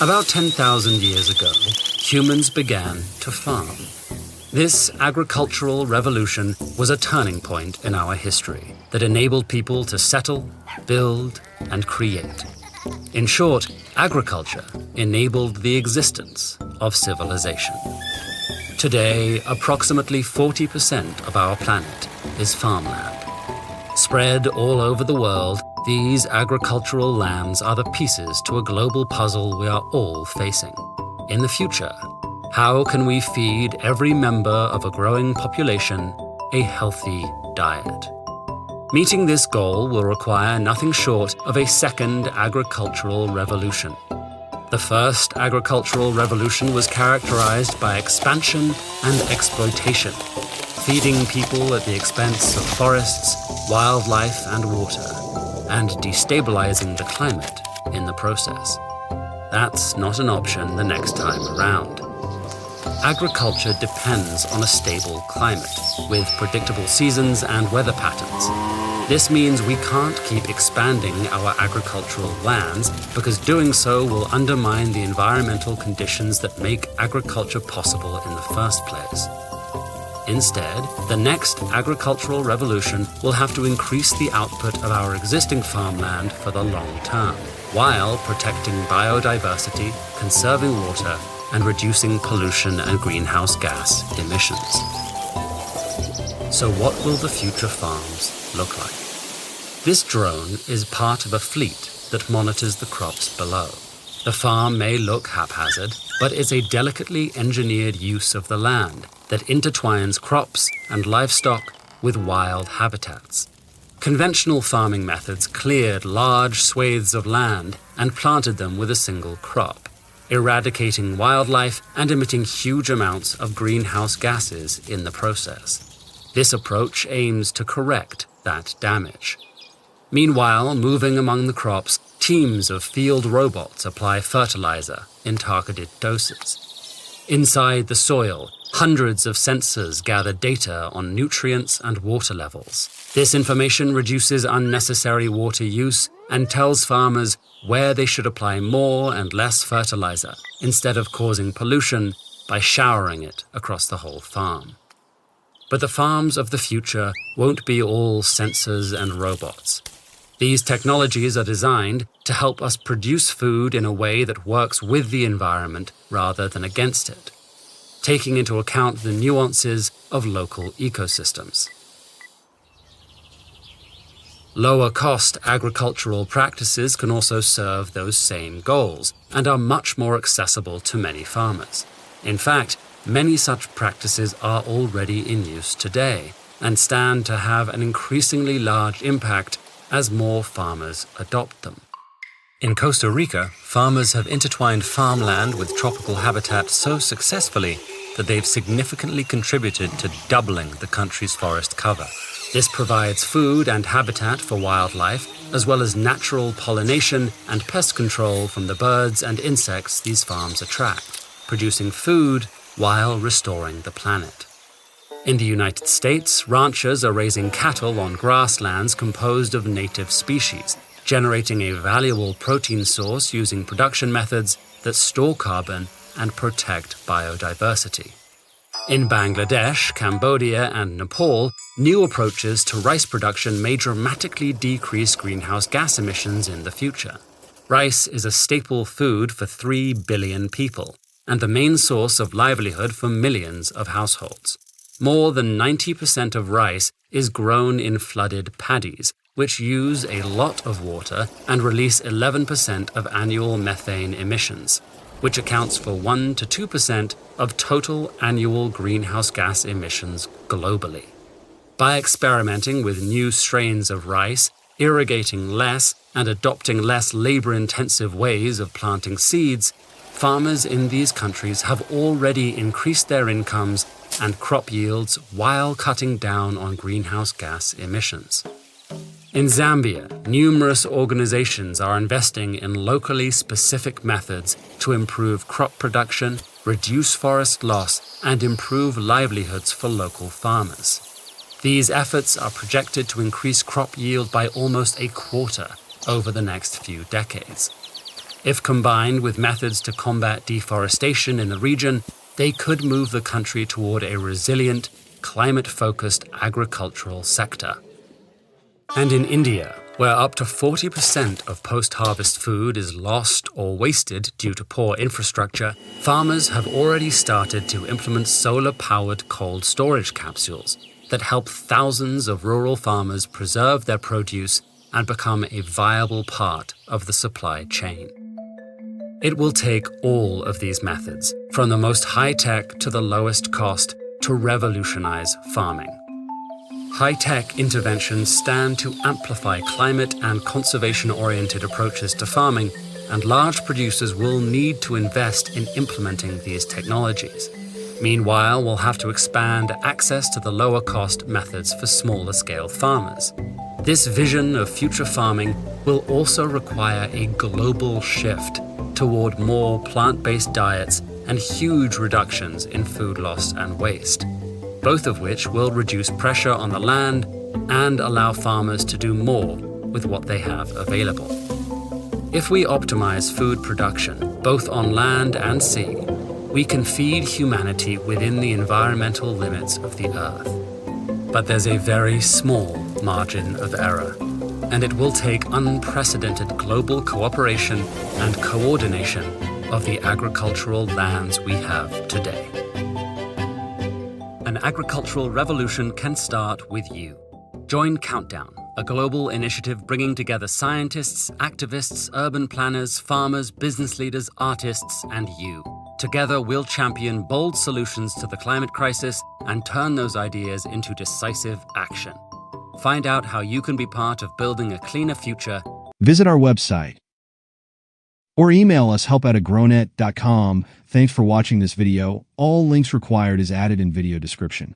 About 10,000 years ago, humans began to farm. This agricultural revolution was a turning point in our history that enabled people to settle, build, and create. In short, agriculture enabled the existence of civilization. Today, approximately 40% of our planet is farmland. Spread all over the world, these agricultural lands are the pieces to a global puzzle we are all facing. In the future, how can we feed every member of a growing population a healthy diet? Meeting this goal will require nothing short of a second agricultural revolution. The first agricultural revolution was characterized by expansion and exploitation, feeding people at the expense of forests, wildlife, and water, and destabilizing the climate in the process. That's not an option the next time around. Agriculture depends on a stable climate, with predictable seasons and weather patterns. This means we can't keep expanding our agricultural lands because doing so will undermine the environmental conditions that make agriculture possible in the first place. Instead, the next agricultural revolution will have to increase the output of our existing farmland for the long term, while protecting biodiversity, conserving water, and reducing pollution and greenhouse gas emissions. So what will the future farms look like? This drone is part of a fleet that monitors the crops below. The farm may look haphazard, but it's a delicately engineered use of the land that intertwines crops and livestock with wild habitats. Conventional farming methods cleared large swathes of land and planted them with a single crop, eradicating wildlife and emitting huge amounts of greenhouse gases in the process. This approach aims to correct that damage. Meanwhile, moving among the crops, teams of field robots apply fertilizer in targeted doses. Inside the soil, hundreds of sensors gather data on nutrients and water levels. This information reduces unnecessary water use and tells farmers where they should apply more and less fertilizer, instead of causing pollution by showering it across the whole farm. But the farms of the future won't be all sensors and robots. These technologies are designed to help us produce food in a way that works with the environment rather than against it, taking into account the nuances of local ecosystems. Lower-cost agricultural practices can also serve those same goals and are much more accessible to many farmers. In fact, many such practices are already in use today and stand to have an increasingly large impact as more farmers adopt them. In Costa Rica, farmers have intertwined farmland with tropical habitat so successfully that they've significantly contributed to doubling the country's forest cover. This provides food and habitat for wildlife, as well as natural pollination and pest control from the birds and insects these farms attract, producing food while restoring the planet. In the United States, ranchers are raising cattle on grasslands composed of native species, generating a valuable protein source using production methods that store carbon and protect biodiversity. In Bangladesh, Cambodia, and Nepal, new approaches to rice production may dramatically decrease greenhouse gas emissions in the future. Rice is a staple food for 3 billion people, and the main source of livelihood for millions of households. More than 90% of rice is grown in flooded paddies, which use a lot of water and release 11% of annual methane emissions, which accounts for 1 to 2% of total annual greenhouse gas emissions globally. By experimenting with new strains of rice, irrigating less, and adopting less labor-intensive ways of planting seeds, farmers in these countries have already increased their incomes and crop yields while cutting down on greenhouse gas emissions. In Zambia, numerous organizations are investing in locally specific methods to improve crop production, reduce forest loss, and improve livelihoods for local farmers. These efforts are projected to increase crop yield by almost a quarter over the next few decades. If combined with methods to combat deforestation in the region, they could move the country toward a resilient, climate-focused agricultural sector. And in India, where up to 40% of post-harvest food is lost or wasted due to poor infrastructure, farmers have already started to implement solar-powered cold storage capsules that help thousands of rural farmers preserve their produce and become a viable part of the supply chain. It will take all of these methods, from the most high-tech to the lowest cost, to revolutionize farming. High-tech interventions stand to amplify climate and conservation-oriented approaches to farming, and large producers will need to invest in implementing these technologies. Meanwhile, we'll have to expand access to the lower-cost methods for smaller-scale farmers. This vision of future farming will also require a global shift toward more plant-based diets and huge reductions in food loss and waste, both of which will reduce pressure on the land and allow farmers to do more with what they have available. If we optimize food production, both on land and sea, we can feed humanity within the environmental limits of the Earth. But there's a very small margin of error, and it will take unprecedented global cooperation and coordination of the agricultural lands we have today. An agricultural revolution can start with you. Join Countdown, a global initiative bringing together scientists, activists, urban planners, farmers, business leaders, artists, and you. Together, we'll champion bold solutions to the climate crisis and turn those ideas into decisive action. Find out how you can be part of building a cleaner future. Visit our website or email us help@agrownet.com. Thanks for watching this video. All links required is added in video description.